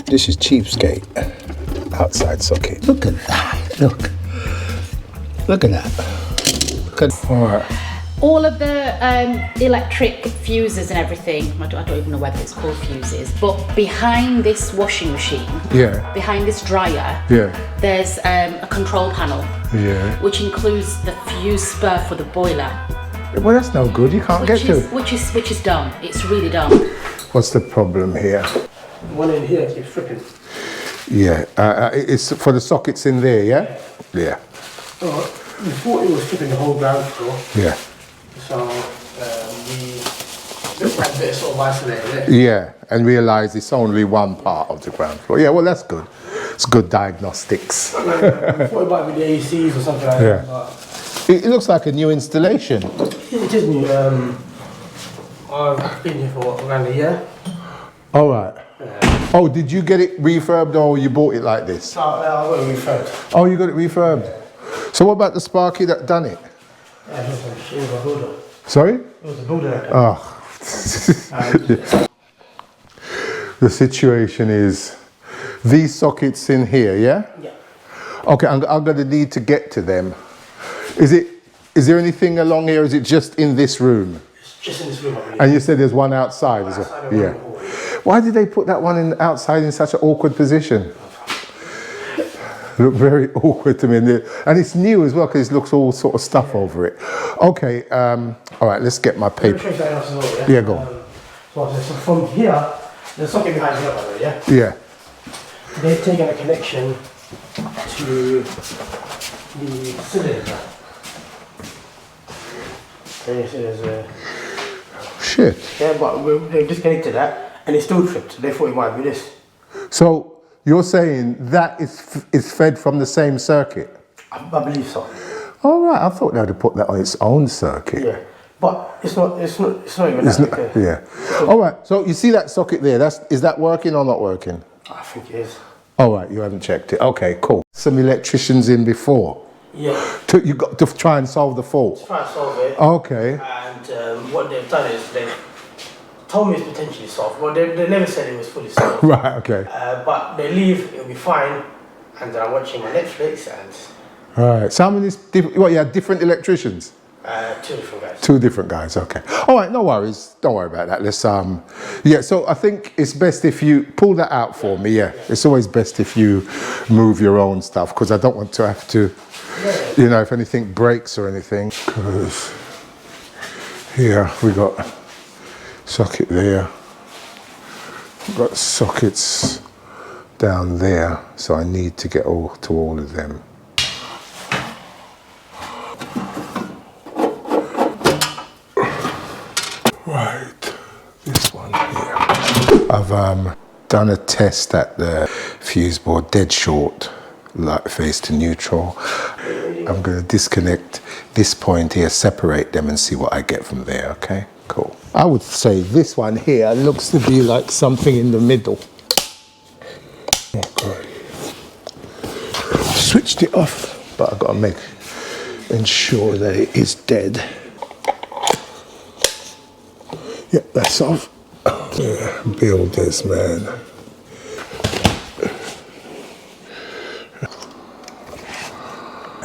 This is cheapskate. Outside socket. Look at that. Look. Look at that. Look at. All right. All of the electric fuses and everything, I don't even know whether it's called fuses, but behind this washing machine, behind this dryer, there's a control panel, which includes the fuse spur for the boiler. Well, that's no good. You can't get to it. Which is dumb. It's really dumb. What's the problem here? One in here keeps tripping. Yeah, it's for the sockets in there, yeah? Yeah. Oh, we thought it was stripping the whole ground floor. Yeah. So we looked at this sort of isolated it. Yeah, and realised it's only one part of the ground floor. Yeah, well, that's good. It's good diagnostics. Yeah, we thought it might be the ACs or something like that. But It looks like a new installation. it is new. I've been here for around a year. All right. Oh, did you get it refurbed or you bought it like this? I got it refurbed. Oh, you got it refurbed. So what about the Sparky that done it? Yeah, it was a builder. Sorry? It was a builder that done Oh. The situation is these sockets in here, yeah? Yeah. Okay, I'm going to need to get to them. Is there anything along here? Or is it just in this room? It's just in this room. And you said there's one outside as well. Yeah. Why did they put that one outside in such an awkward position? Look very awkward to me, and it's new as well because it looks all sort of stuff over it. Okay, all right, let's get my paper. Yeah, go on. So from here, there's something behind here, by the way, yeah? Yeah. They've taken a connection to the cylinder. And you see there's a... Shit. Yeah, but they've disconnected that and it's still tripped. They thought it might be this. So you're saying that is fed from the same circuit? I believe so. All right, I thought they would have put that on its own circuit. Yeah, but it's not even that. Yeah. All right, so you see that socket there, is that working or not working? I think it is. All right, you haven't checked it. Okay, cool. Some electricians in before. Yeah. You got to try and solve the fault. Try and solve it. Okay. And what they've done is they've told me it's potentially solved, but they never said it was fully solved. Right, okay. But they leave, it'll be fine, and then I'm watching my Netflix and... Right, so how many, you had different electricians? 2 different guys. 2 different guys, okay. All right, no worries, don't worry about that. Let's, yeah, so I think it's best if you pull that out for me, yeah. It's always best if you move your own stuff, because I don't want to have to, you know, if anything breaks or anything. Because here we got socket there. We've got sockets down there, so I need to get to all of them. Right, this one here. I've done a test at the fuse board, dead short, like face to neutral. I'm going to disconnect this point here, separate them and see what I get from there, okay? Cool. I would say this one here looks to be like something in the middle. Okay. Switched it off, but I've got to ensure that it is dead. Yeah, that's off. Yeah, build this, man.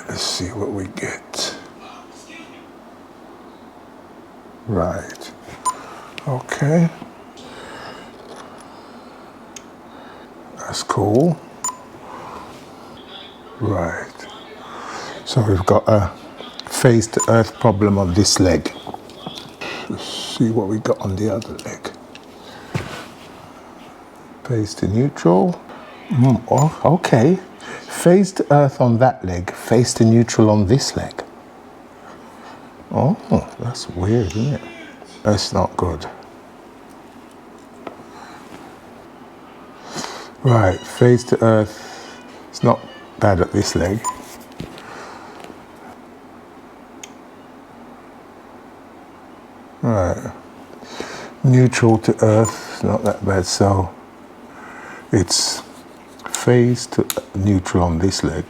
Let's see what we get. Right. Okay. That's cool. Right. So we've got a phase to earth problem on this leg. Let's see what we got on the other leg. Phase to neutral. Oh, okay. Phase to earth on that leg, phase to neutral on this leg. Oh, that's weird, isn't it? That's not good. Right, phase to earth. It's not bad at this leg. Right. Neutral to earth, not that bad. So it's phase to neutral on this leg,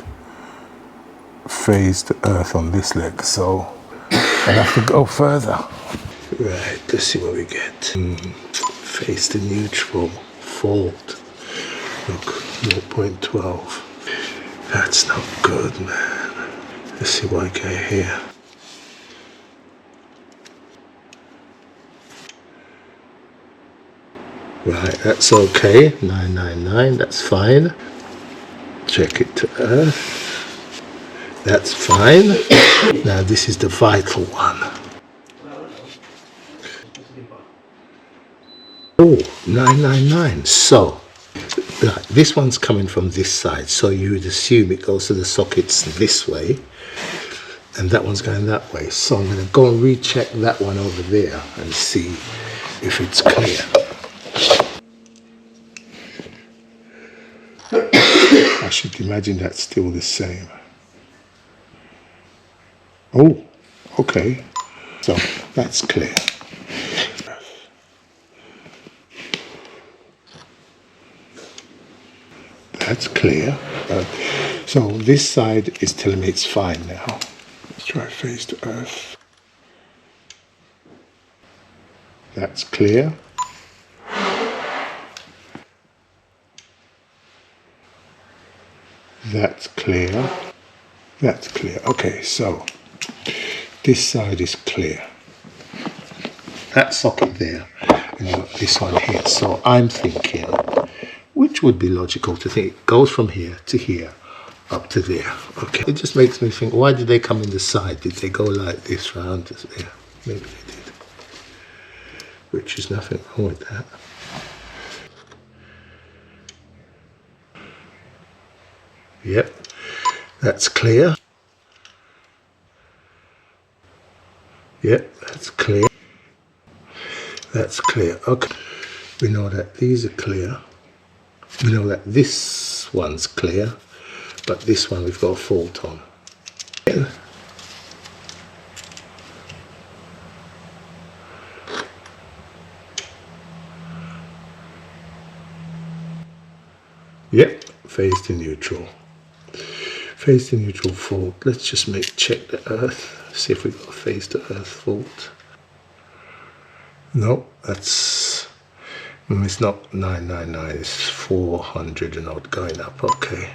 phase to earth on this leg. So I'll have to go further. Right, let's see what we get. Phase to neutral, fault. Look, 0.12. That's not good, man. Let's see what I get here. Right, that's okay. 999, that's fine. Check it to earth. That's fine. Now this is the vital one. Oh, 999. So, right, this one's coming from this side. So you would assume it goes to the sockets this way. And that one's going that way. So I'm going to go and recheck that one over there and see if it's clear. I should imagine that's still the same. Oh, okay. So that's clear. That's clear. So this side is telling me it's fine now. Let's try face to earth. That's clear. That's clear. That's clear. Okay, so this side is clear. That socket there, and you've got this one here. So I'm thinking, which would be logical to think, it goes from here to here, up to there. Okay, it just makes me think, why did they come in the side? Did they go like this round to there? Maybe they did. Which is nothing wrong with that. Yep, that's clear. Yep, that's clear. That's clear. Okay, we know that these are clear. We know that this one's clear, but this one we've got a fault on. Yep, phase to neutral. Phase to neutral fault. Let's just check the earth. See if we've got a phase to earth fault. No, it's not 999, it's 400 and odd going up. Okay.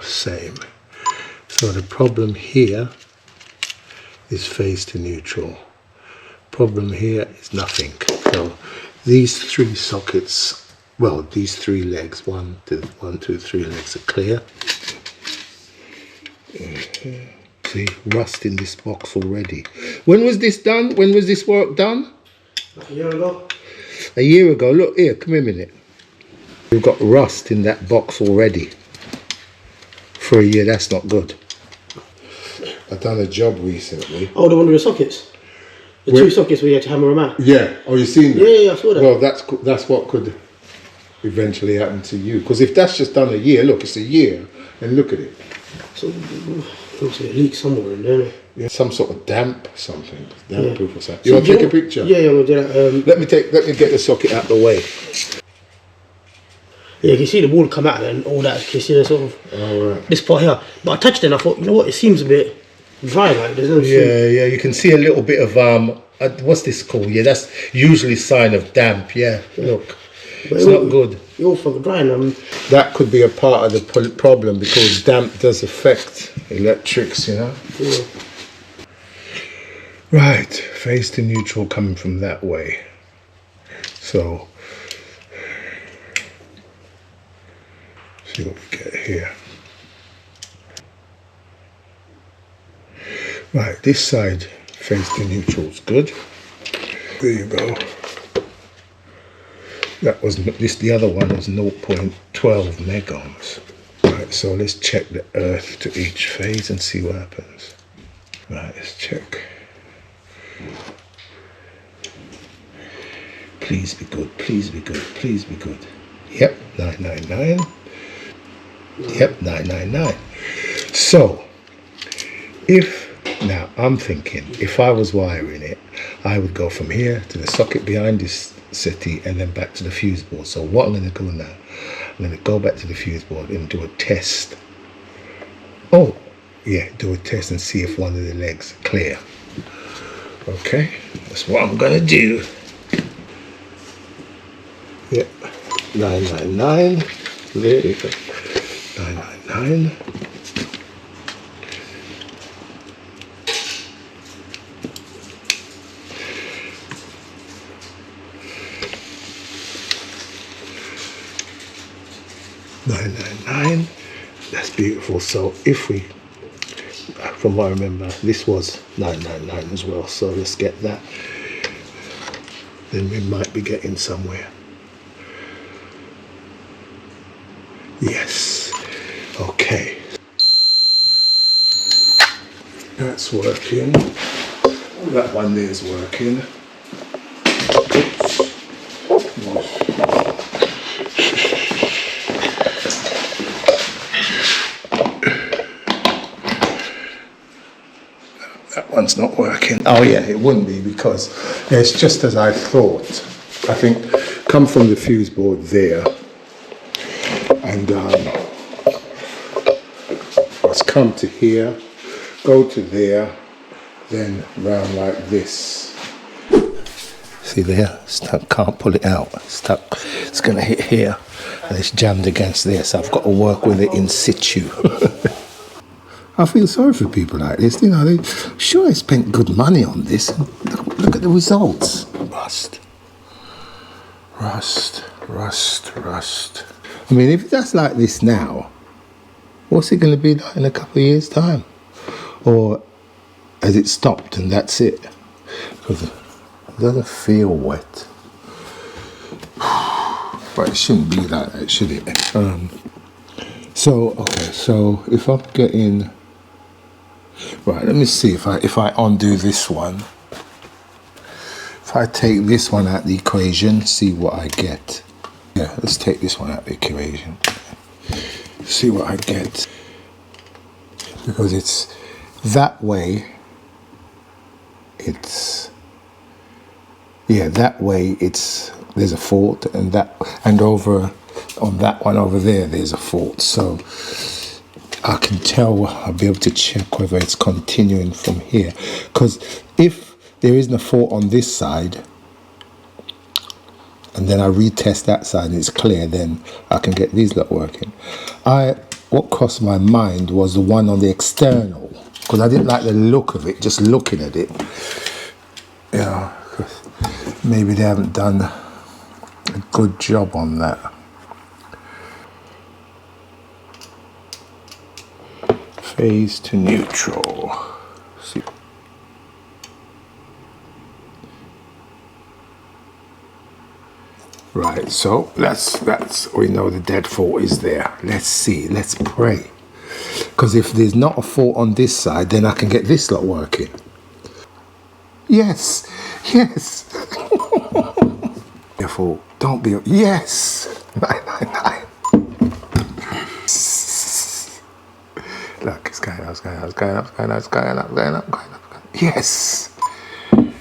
Same. So the problem here is phase to neutral. Problem here is nothing. So these three sockets, well, these three legs, one, two, three legs are clear. See, rust in this box already. When was this done? When was this work done? A year ago. A year ago. Look here, come here a minute. We've got rust in that box already. For a year, that's not good. I've done a job recently. Oh, the one with the sockets? The two sockets where you had to hammer them out? Yeah. Oh, you seen that? Yeah, I saw that. Well, that's what could eventually happen to you. Because if that's just done a year, look, it's a year, and look at it. So, obviously a leak somewhere in there. Yeah, some sort of damp something. Damp proof or something. You want to take a picture? Yeah, I'm gonna do that. Let me get the socket out the way. Yeah, you can see the wall come out and all that. You can see the sort of this part here. But I touched it and I thought, you know what? It seems a bit dry, like there's no. Yeah. You can see a little bit of what's this called? Yeah, that's usually a sign of damp. Yeah, look, but it's not good. It all fucking dry, and that could be a part of the problem because damp does affect electrics, you know. Yeah. Right, phase to neutral coming from that way. So, see what we get here. Right, this side phase to neutral is good. There you go. That was the other one was 0.12 megohms. Right, so let's check the earth to each phase and see what happens. Right, let's check. Please be good, please be good, please be good. Yep, 999. Yep, 999. So, now I'm thinking, if I was wiring it, I would go from here to the socket behind this settee and then back to the fuse board. So what I'm going to do now, I'm going to go back to the fuse board and do a test. Oh, yeah, do a test and see if one of the legs are clear. Okay, that's what I'm going to do. Yep, 999. There you go. 999. $999. That's beautiful. So if we, from what I remember, this was $999 as well. So let's get that. Then we might be getting somewhere. Yes. Okay. That's working. That one there is working. That one's not working. Oh yeah, it wouldn't be because it's just as I thought. I think come from the fuse board there and let's come to here, go to there, then round like this. See there, stuck, can't pull it out, stuck, it's gonna hit here and it's jammed against there, so I've got to work with it in situ. I feel sorry for people like this, you know, they spent good money on this. Look at the results. Rust. Rust, rust, rust. I mean, if that's like this now, what's it going to be like in a couple of years' time? Or has it stopped and that's it? Because it doesn't feel wet. But it shouldn't be like that, should it? Okay, so if I'm getting... Right, let me see if I undo this one. If I take this one out of the equation, see what I get. Yeah, let's take this one out of the equation. See what I get. Because it's that way, there's a fault, and over on that one over there's a fault. So I can tell, I'll be able to check whether it's continuing from here. Because if there isn't a fault on this side, and then I retest that side and it's clear, then I can get these lot working. What crossed my mind was the one on the external, because I didn't like the look of it, just looking at it. Yeah, maybe they haven't done a good job on that. Phase to neutral. See. Right, so that's we know the dead fault is there. Let's see, let's pray. Because if there's not a fault on this side, then I can get this lot working. Yes, yes. Therefore, don't be, yes. 999. Look, it's going up, it's going up, it's going up, it's going up, it's going up, going up, going up, going up. Yes.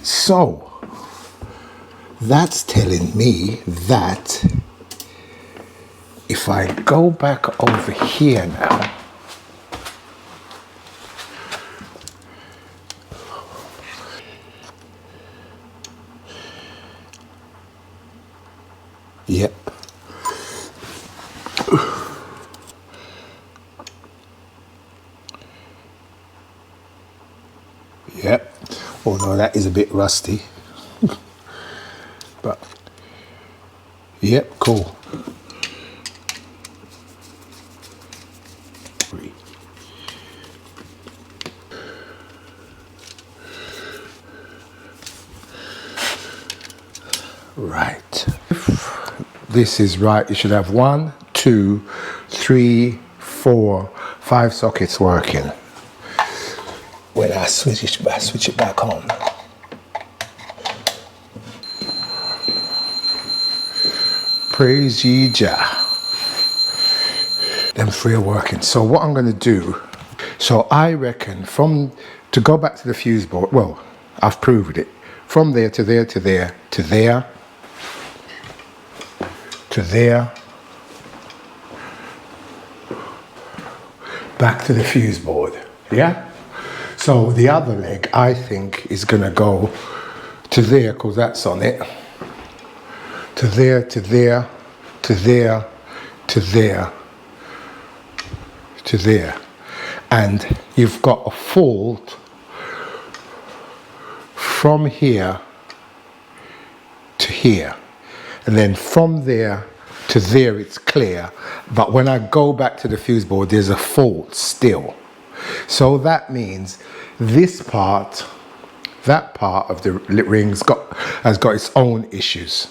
So, that's telling me that if I go back over here now, yep. Yep, although that is a bit rusty. But, yep, cool. Right. If this is right, you should have 1, 2, 3, 4, 5 sockets working. When I switch it back on. Praise ye Jah. Them 3 are working. So what I'm going to do, so I reckon to go back to the fuse board, well, I've proved it. From there to there to there to there to there, back to the fuse board. Yeah? So the other leg, I think, is going to go to there because that's on it. to there, to there, to there, to there, to there. And you've got a fault from here to here. And then from there to there it's clear. But when I go back to the fuse board, there's a fault still. So that means this part, that part of the ring's has got its own issues.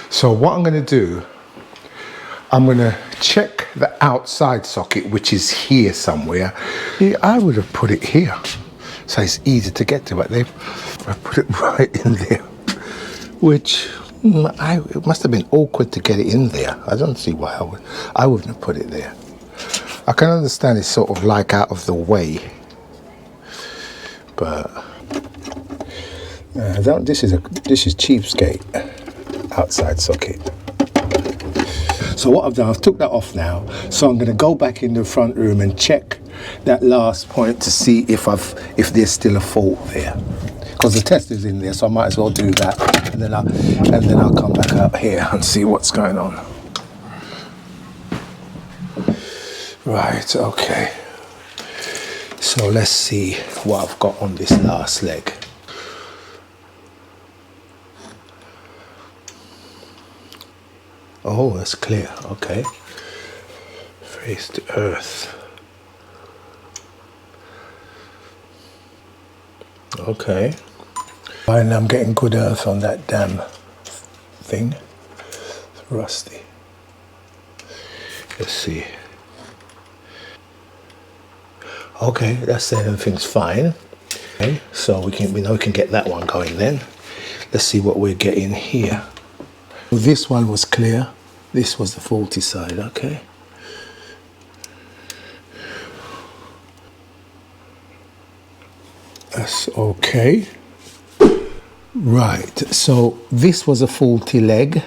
So what I'm going to do, I'm going to check the outside socket, which is here somewhere. Yeah, I would have put it here, so it's easy to get to, but I put it right in there, which it must have been awkward to get it in there. I don't see why I wouldn't have put it there. I can understand it's sort of like out of the way, but this is cheapskate outside socket. So what I've done, I've took that off now. So I'm going to go back in the front room and check that last point to see if there's still a fault there, because the test is in there. So I might as well do that, and then I'll come back out here and see what's going on. Right. Okay. So let's see what I've got on this last leg. Oh, that's clear. Okay. Face to earth. Okay. And I'm getting good earth on that damn thing. It's rusty. Let's see. Okay, that's saying everything's fine. Okay, so we know we can get that one going then. Let's see what we're getting here. This one was clear. This was the faulty side, okay. That's okay. Right, so this was a faulty leg,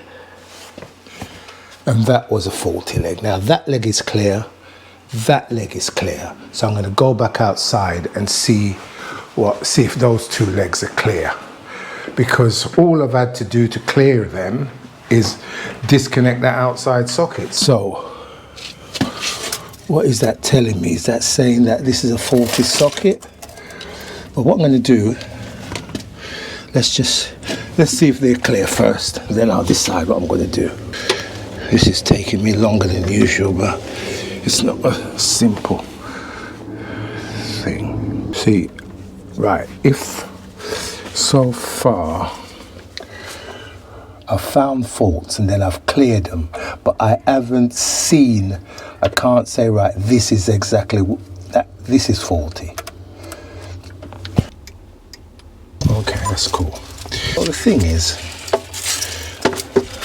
and that was a faulty leg. Now that leg is clear, that leg is clear. So I'm going to go back outside and see if those two legs are clear. Because all I've had to do to clear them is disconnect that outside socket. So what is that telling me? Is that saying that this is a faulty socket? But what I'm going to do, let's see if they're clear first, then I'll decide what I'm going to do. This is taking me longer than usual, but it's not a simple thing. See, right, if so far I've found faults and then I've cleared them, but I haven't seen, I can't say, right, this is exactly that, this is faulty. Okay, that's cool. Well, the thing is,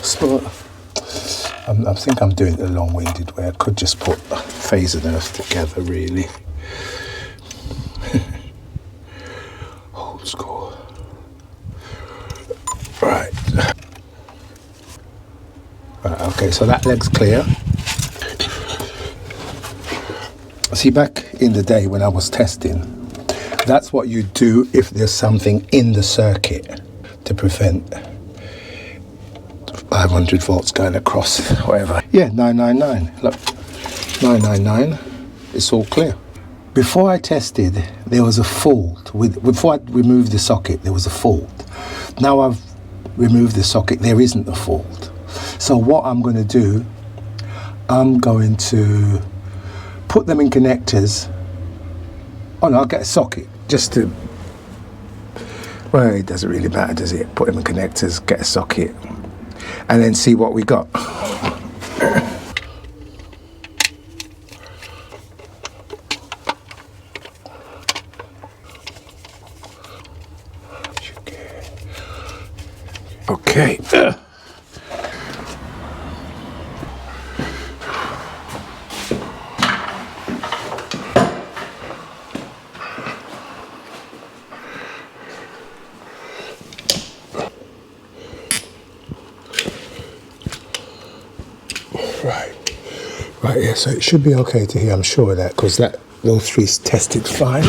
so I think I'm doing it the long-winded way. I could just put phase and earth together, really. Old school. Right. Right, okay, so that leg's clear. See, back in the day when I was testing, that's what you do if there's something in the circuit to prevent 500 volts going across, whatever. Yeah, 999. Look, 999. It's all clear. Before I tested, there was a fault. Before I removed the socket, there was a fault. Now I've removed the socket, there isn't a fault. So what I'm going to do, I'm going to put them in connectors. Oh no, I'll get a socket just to, well, it doesn't really matter, does it? Put them in connectors, get a socket, and then see what we got. Okay. Right, yeah, so it should be okay to hear, I'm sure of that, because those three tested fine.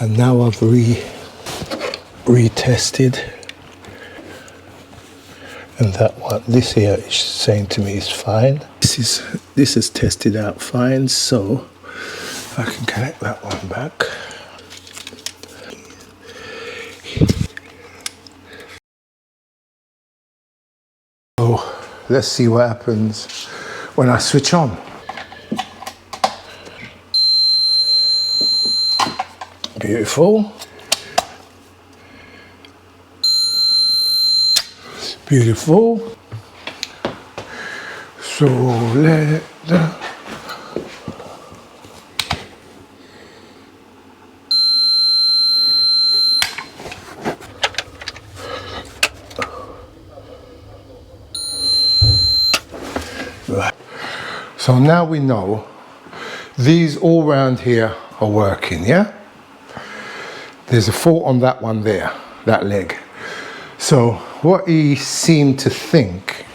And now I've retested. And that one, this here is saying to me is fine. This is tested out fine, so I can connect that one back. So let's see what happens when I switch on. Beautiful. Beautiful. So let right. So now we know these all round here are working, yeah? There's a fault on that one there, that leg. So what he seemed to think,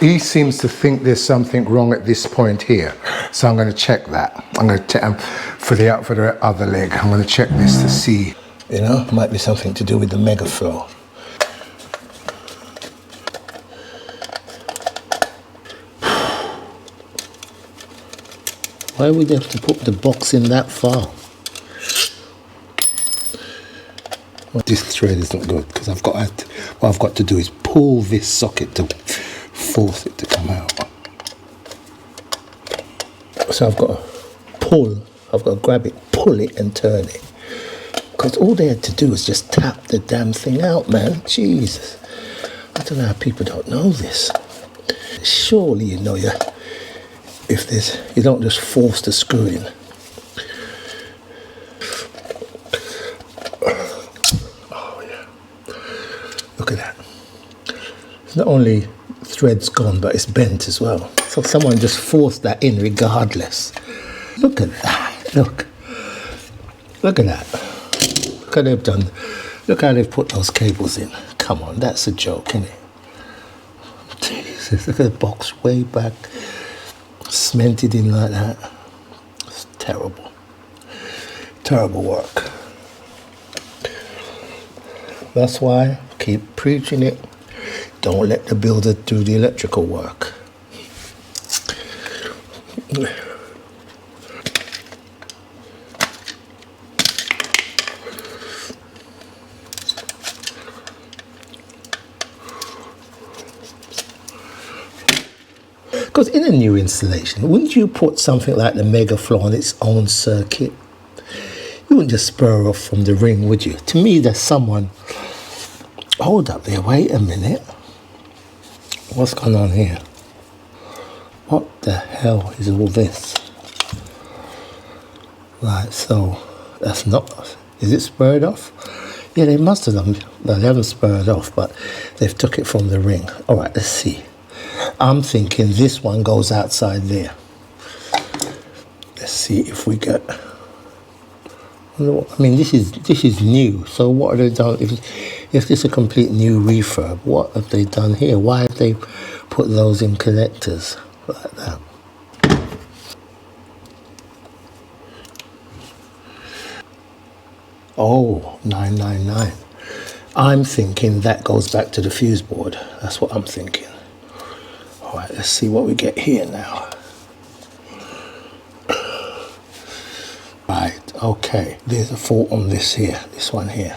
he seems to think there's something wrong at this point here. So I'm going to check that. I'm going to for the other leg. I'm going to check this to see. You know, might be something to do with the mega flow. Why would they have to put the box in that far? This thread is not good because what I've got to do is pull this socket to force it to come out. So I've got to grab it, pull it and turn it. Because all they had to do was just tap the damn thing out, man. Jesus. I don't know how people don't know this. Surely you know you don't just force the screw in. Look at that. It's not only thread's gone, but it's bent as well. So someone just forced that in regardless. Look at that. Look at that. Look how they've done. Look how they've put those cables in. Come on, that's a joke, isn't it? Jesus, look at the box way back. Cemented in like that. It's terrible. Terrible work. That's why I keep preaching it. Don't let the builder do the electrical work. Because in a new installation, wouldn't you put something like the Mega Flow on its own circuit? You wouldn't just spur off from the ring, would you? To me, there's someone... Hold up there, wait a minute. What's going on here? What the hell is all this? Right, so that's not... Is it spurred off? Yeah, they must have done... No, they haven't spurred off, but they've took it from the ring. All right, let's see. I'm thinking this one goes outside there. Let's see if we get... I mean, this is new. So what have they done? If this is a complete new refurb, what have they done here? Why have they put those in connectors like that? Oh, 999. I'm thinking that goes back to the fuse board. That's what I'm thinking. All right, let's see what we get here now. Right, okay, there's a fault on this here, this one here.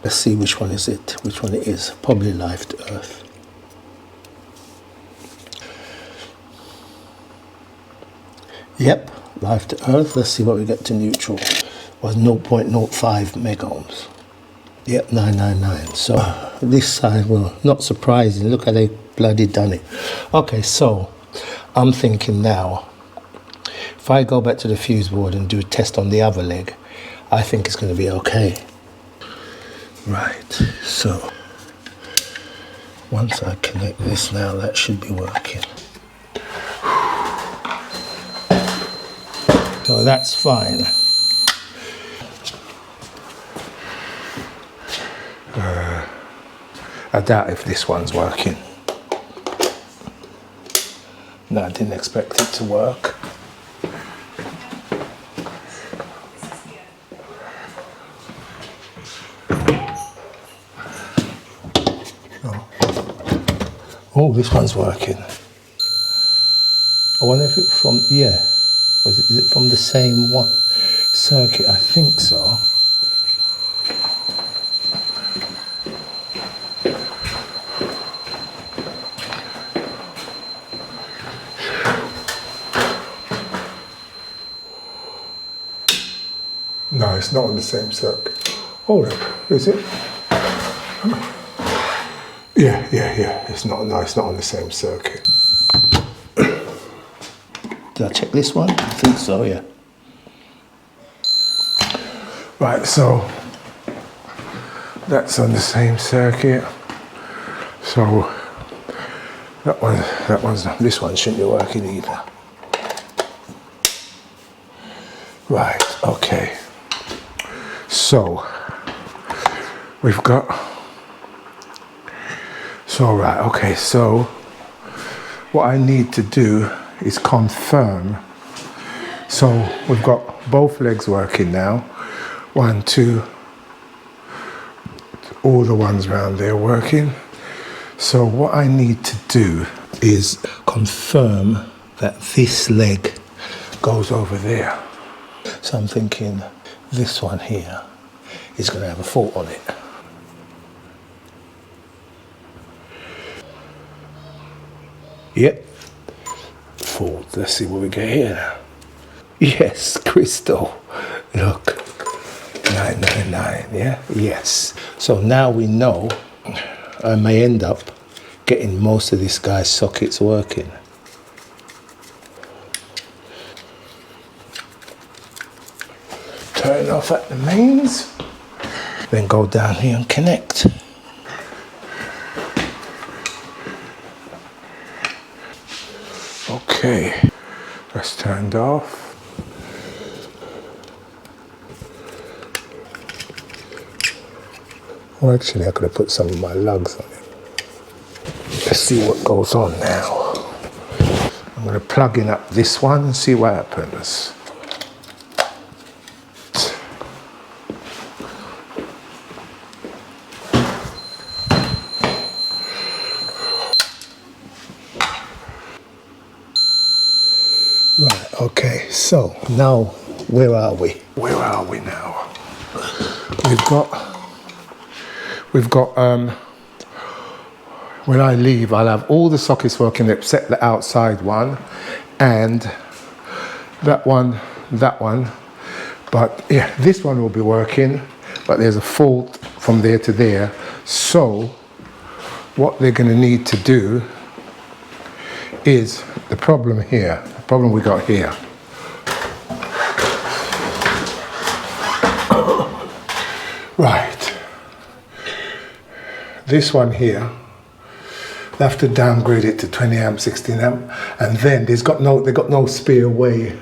Let's see which one is it, which one it is. Probably live to earth. Yep, live to earth. Let's see what we get to neutral. Was 0.05 megohms. Yep, 999. So this side, well, not surprising. Look how they bloody done it. Okay, so I'm thinking now, if I go back to the fuse board and do a test on the other leg, I think it's going to be okay. Right, so once I connect this now, that should be working. So that's fine. I doubt if this one's working. No, I didn't expect it to work. Oh, this one's working. I wonder if it's from, yeah. Is it from the same one circuit? I think so. No, it's not on the same circuit. Hold on, is it? Yeah. It's not on the same circuit. Did I check this one? I think so, yeah. Right, so that's on the same circuit. So This one shouldn't be working either. right, okay. So we've got. So right, okay. So what I need to do is confirm. So we've got both legs working now. 1, 2, all the ones around there working. So what I need to do is confirm that this leg goes over there. So I'm thinking this one here is going to have a fault on it. Yep. Fault. Let's see what we get here. Yes, crystal. Look. 999, yeah? Yes. So now we know I may end up getting most of this guy's sockets working. Turn off at the mains, then go down here and connect. Okay, that's turned off. Well, actually, I could have put some of my lugs on it. Let's see what goes on now. I'm going to plug in up this one and see what happens. Right, okay, so now where are we? Where are we now? We've got, when I leave, I'll have all the sockets working except the outside one and that one. But yeah, this one will be working, but there's a fault from there to there. So what they're going to need to do is the problem we got here. Right. This one here, they have to downgrade it to 20 amp, 16 amp, and then they've got no spare way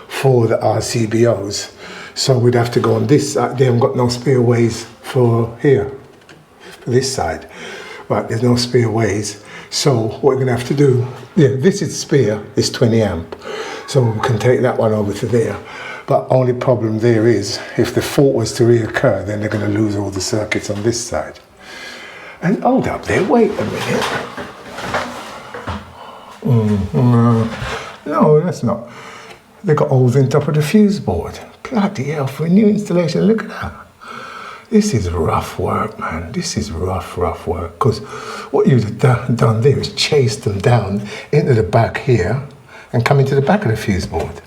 for the RCBOs. So we'd have to go on this side. They haven't got no spare ways for here, for this side. Right, there's no spare ways. So what we're gonna have to do, yeah, this is spare, it's 20 amp. So we can take that one over to there. But only problem there is, if the fault was to reoccur, then they're gonna lose all the circuits on this side. And hold up there, wait a minute. No, that's not. They got holes in top of the fuse board. Bloody hell, for a new installation, look at that. This is rough work, man. This is rough work. Because what you've done there is chased them down into the back here and come into the back of the fuse board.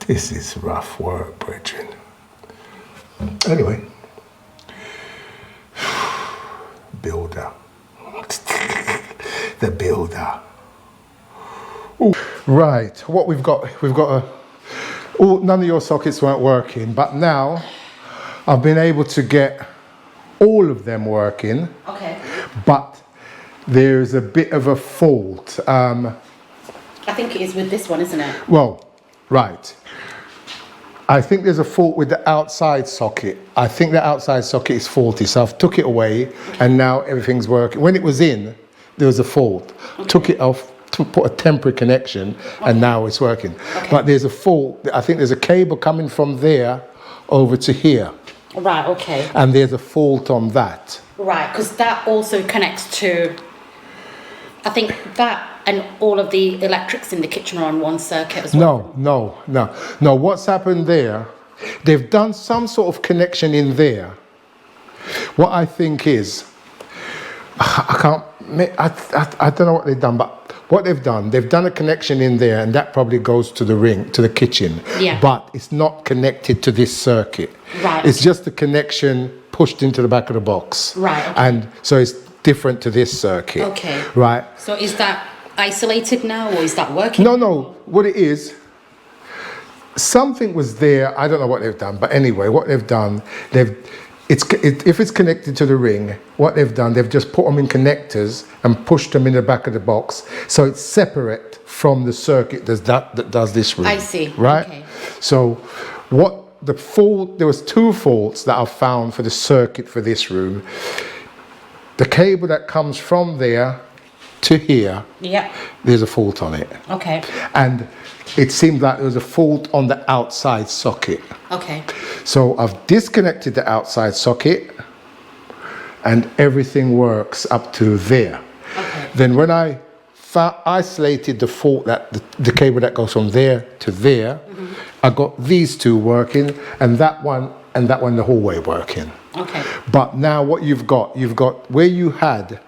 This is rough work, brethren. Anyway. Builder. The builder. Ooh. Right, what we've got none of your sockets weren't working, but now I've been able to get all of them working. Okay. But there's a bit of a fault. I think it is with this one, isn't it? Well, right. I think there's a fault with the outside socket. I think the outside socket is faulty, so I've took it away and now everything's working. When it was in, there was a fault. Okay. Took it off to put a temporary connection and now it's working. Okay. But there's a fault. I think there's a cable coming from there over to here. Right, okay. And there's a fault on that. Right, because that also connects to, I think that and all of the electrics in the kitchen are on one circuit as well. No. What's happened there, they've done some sort of connection in there. What I think is, I don't know what they've done, but what they've done a connection in there, and that probably goes to the ring, to the kitchen. Yeah. But it's not connected to this circuit. Right. It's just a connection pushed into the back of the box. Right. Okay. And so it's different to this circuit. Okay. Right. So is that isolated now, or is that working? No. What it is, something was there. I don't know what they've done, but anyway, what they've done, if it's connected to the ring, what they've done, they've just put them in connectors and pushed them in the back of the box, so it's separate from the circuit that does this ring. I see. Right. Okay. So, there was two faults that I found for the circuit for this room. The cable that comes from there to here, Yeah. there's a fault on it. Okay. And it seemed like there was a fault on the outside socket. Okay. So I've disconnected the outside socket and everything works up to there. Okay. Then when I isolated the fault, that the cable that goes from there to there, I got these two working, and that one the whole way working. Okay. But now what you've got where you had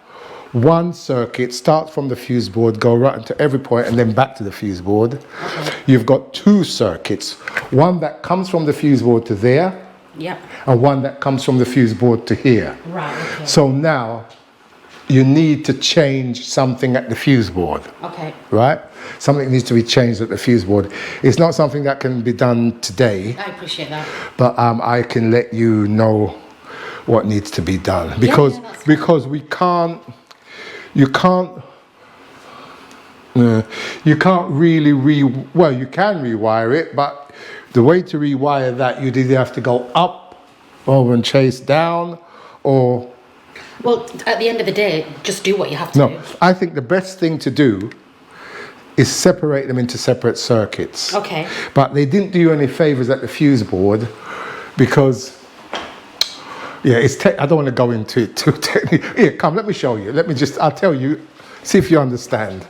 one circuit start from the fuse board, go right into every point, and then back to the fuse board. Okay. You've got two circuits, one that comes from the fuse board to there, Yeah. and one that comes from the fuse board to here. Right. Okay. So now you need to change something at the fuse board, Okay. right? Something needs to be changed at the fuse board. It's not something that can be done today, I appreciate that. but I can let you know what needs to be done, because that's fine. we can't. You can't really you can rewire it, but the way to rewire that, you'd either have to go up over and chase down, or Well, at the end of the day, just do what you have to do. I think the best thing to do is separate them into separate circuits. Okay. But they didn't do you any favors at the fuse board, because I don't want to go into it too technically. Here, come, let me show you. I'll tell you, see if you understand.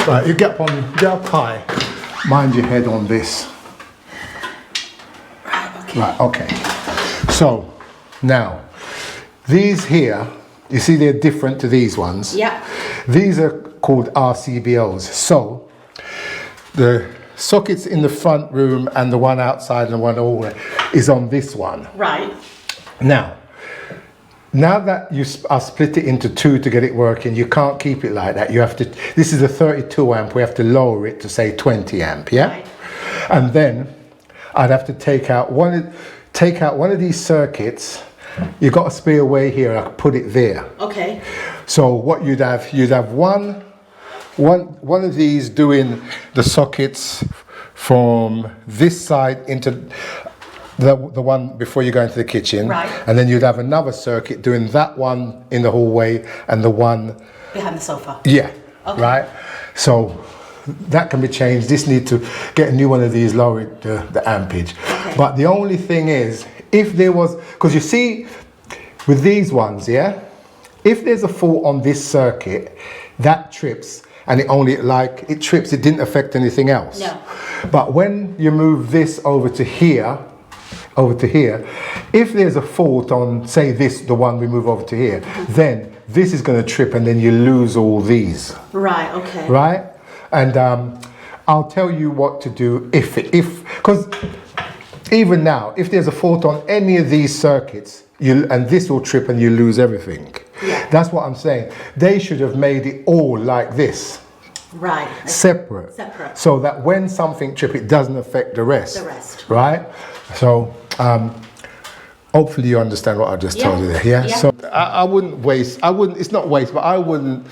Right, you get up high, mind your head on this. Right, okay. So, now, these here, you see they're different to these ones. Yeah. These are called RCBOs. So, the sockets in the front room and the one outside and the one over is on this one. Right. Now that I split it into two to get it working, you can't keep it like that. You have to, this is a 32 amp, we have to lower it to say 20 amp, yeah? Right. And then I'd have to take out one of these circuits. You've got a spare way here, I could put it there. Okay. So what you'd have one of these doing the sockets from this side into the one before you go into the kitchen. Right. And then you'd have another circuit doing that one in the hallway and the one Behind the sofa. yeah. Okay. Right. So that can be changed. This need to get a new one of these, lower it, the ampage. Okay. But the only thing is, if there was, because you see with these ones, yeah, if there's a fault on this circuit, that trips, and it trips, it didn't affect anything else. No. But when you move this over to here, if there's a fault on, say the one we move over to here, then this is going to trip, and then you lose all these. Right. Okay. Right? And I'll tell you what to do because even now, if there's a fault on any of these circuits, and this will trip and you lose everything. Yeah. That's what I'm saying. They should have made it all like this. Right. Separate. So that when something trips, it doesn't affect the rest. Right? So hopefully you understand what I just told you there. Yeah? So I wouldn't waste, it's not waste, but I wouldn't,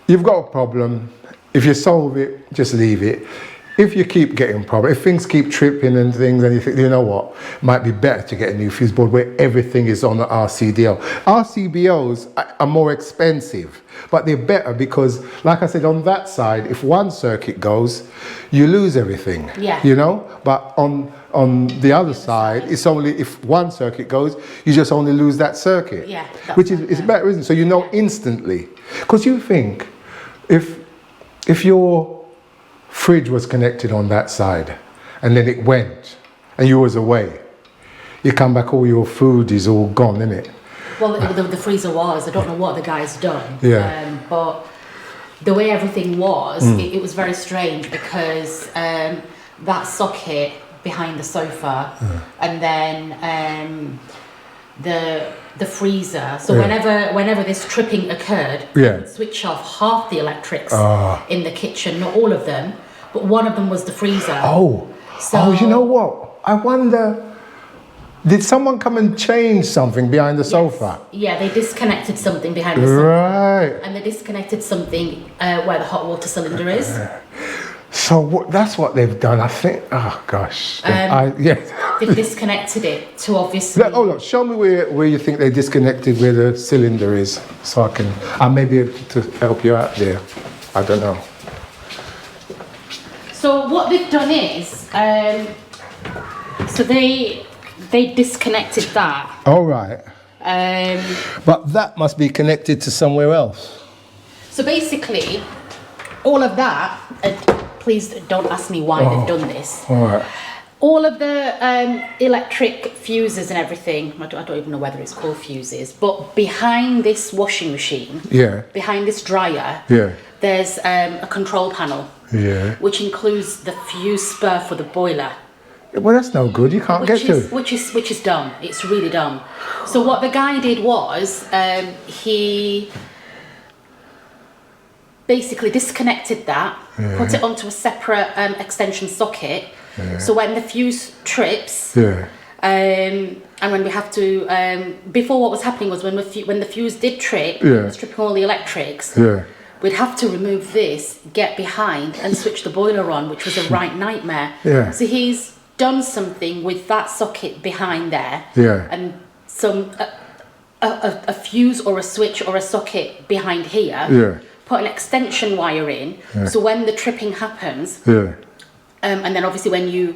you've got a problem. If you solve it, just leave it. If you keep getting problems, if things keep tripping and things, and you think, you know what, might be better to get a new fuse board where everything is on the RCDO. RCBOs are more expensive, but they're better because, like I said, on that side, if one circuit goes, you lose everything. Yeah. You know, but on on the other side, it's only if one circuit goes, you just only lose that circuit. Yeah. Which is it's better, isn't it? So you know instantly. Because you think, if your fridge was connected on that side, and then it went, and you was away, you come back, all your food is all gone, isn't it? Well, the freezer was. I don't know what the guy's done. Yeah. But the way everything was, it was very strange because that socket behind the sofa, and then the freezer. So whenever this tripping occurred, we would switch off half the electrics in the kitchen, not all of them, but one of them was the freezer. So you know what? I wonder. Did someone come and change something behind the sofa? Yeah, they disconnected something behind the sofa. Right. And they disconnected something where the hot water cylinder is. So that's what they've done, I think. Oh gosh. They've disconnected it to obviously. Look, show me where you think they disconnected where the cylinder is, so I may be able to help you out there. I don't know. So what they've done is, so they disconnected that. All right. But that must be connected to somewhere else. So basically, all of that, please don't ask me why they've done this. All right. All of the electric fuses and everything, I don't even know whether it's called fuses, but behind this washing machine, behind this dryer, there's a control panel, which includes the fuse spur for the boiler. Well, that's no good. You can't get to it. Which is dumb. It's really dumb. So what the guy did was he basically disconnected that, put it onto a separate extension socket. So when the fuse trips, and when we have to, before what was happening was when the fuse did trip, it was tripping all the electrics. We'd have to remove this, get behind, and switch the boiler on, which was a right nightmare. So he's done something with that socket behind there, and some a fuse or a switch or a socket behind here. Put an extension wire in, so when the tripping happens, and then obviously when you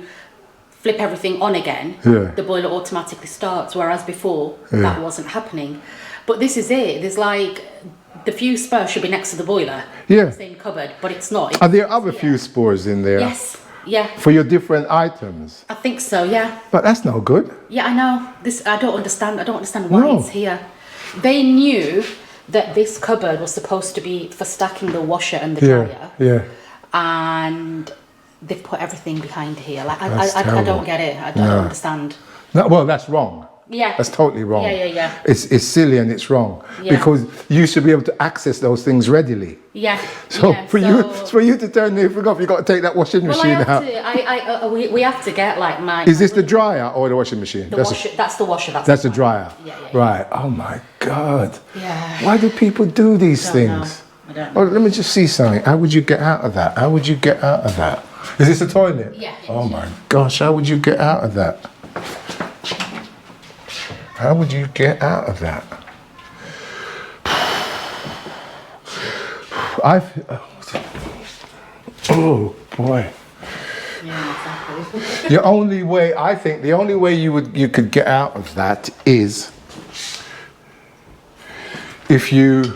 flip everything on again, the boiler automatically starts. Whereas before that wasn't happening. But this is it. There's like the fuse spur should be next to the boiler, the same cupboard, but it's not. Are there other fuse spurs in there? Yes. Yeah. For your different items? I think so, yeah. But that's no good. Yeah, I know. I don't understand why it's here. They knew that this cupboard was supposed to be for stacking the washer and the dryer. And they've put everything behind here. Like I don't get it. I don't understand. No, well, that's wrong. Yeah. That's totally wrong. Yeah. It's silly and it's wrong. Because you should be able to access those things readily. So for you to turn the thing off, you've got to take that washing machine out. We have to get like my... Is this the dryer or the washing machine? That's the washer. That's the dryer. Right. Oh my God. Why do people do these things? I don't know. Oh, let me just see something. How would you get out of that? How would you get out of that? Is this a toilet? Yeah. Oh my gosh, how would you get out of that? How would you get out of that? Oh boy. Yeah, exactly. The only way you could get out of that is if you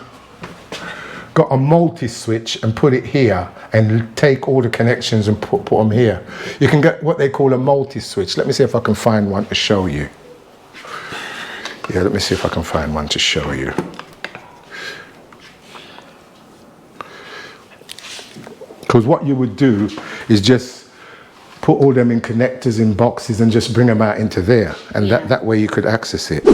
got a multi-switch and put it here and take all the connections and put them here. You can get what they call a multi-switch. Let me see if I can find one to show you. Let me see if I can find one to show you. Because what you would do is just put all them in connectors in boxes and just bring them out into there. And that way you could access it.